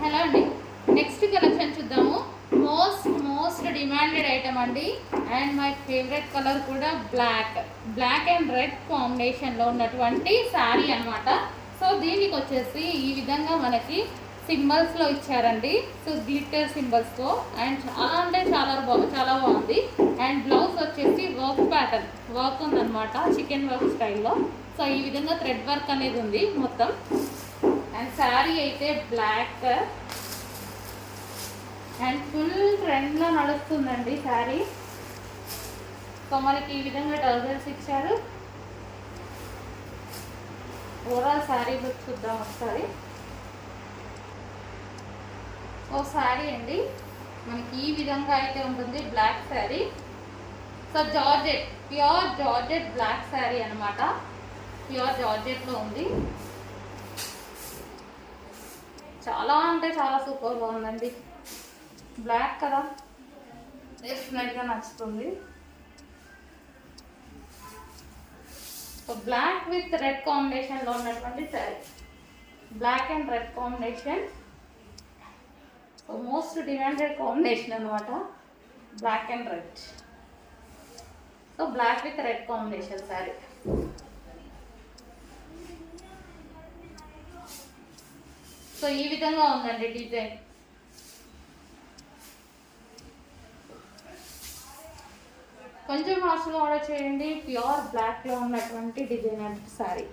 Hello అండి, next collection చూద్దాము. Most demanded item అండి. అండ్ మై ఫేవరెట్ కలర్ కూడా బ్లాక్ అండ్ రెడ్ కాంబినేషన్లో ఉన్నటువంటి శారీ అనమాట. సో దీనికి వచ్చేసి ఈ విధంగా మనకి సింబల్స్లో ఇచ్చారండి. సో గ్లిట్టర్ సింబల్స్తో అండ్ చాలా అంటే చాలా బాగుంది. అండ్ బ్లౌజ్ వచ్చేసి వర్క్ ఉందన్నమాట, చికెన్ వర్క్ స్టైల్లో. సో ఈ విధంగా థ్రెడ్ వర్క్ అనేది ఉంది మొత్తం. అండ్ శారీ అయితే బ్లాక్ అండ్ ఫుల్ ట్రెండ్లో నడుస్తుందండి శారీ. సో మనకి ఈ విధంగా టర్జల్స్ ఇచ్చారు. ఓవరాల్ శారీ లుక్ చూద్దాం ఒకసారి. ఓ శారీ అండి మనకి ఈ విధంగా అయితే ఉంటుంది, black sari. So pure georgette black sari అనమాట. ప్యూర్ జార్జెట్లో ఉంది. చాలా అంటే చాలా సూపర్గా ఉందండి. బ్లాక్ కదా, డెఫినెట్గా నచ్చుతుంది. సో బ్లాక్ విత్ రెడ్ కాంబినేషన్లో ఉన్నటువంటి sari, black and red combination. So most demanded combination అనమాట, black and red. So black with red combination sari. So ఈ విధంగా ఉందండి డిజైన్. కొంచెం ఫాస్ట్గా ఆర్డర్ చేయండి. ప్యూర్ బ్లాక్లో ఉన్నటువంటి డిజైనర్ శారీ.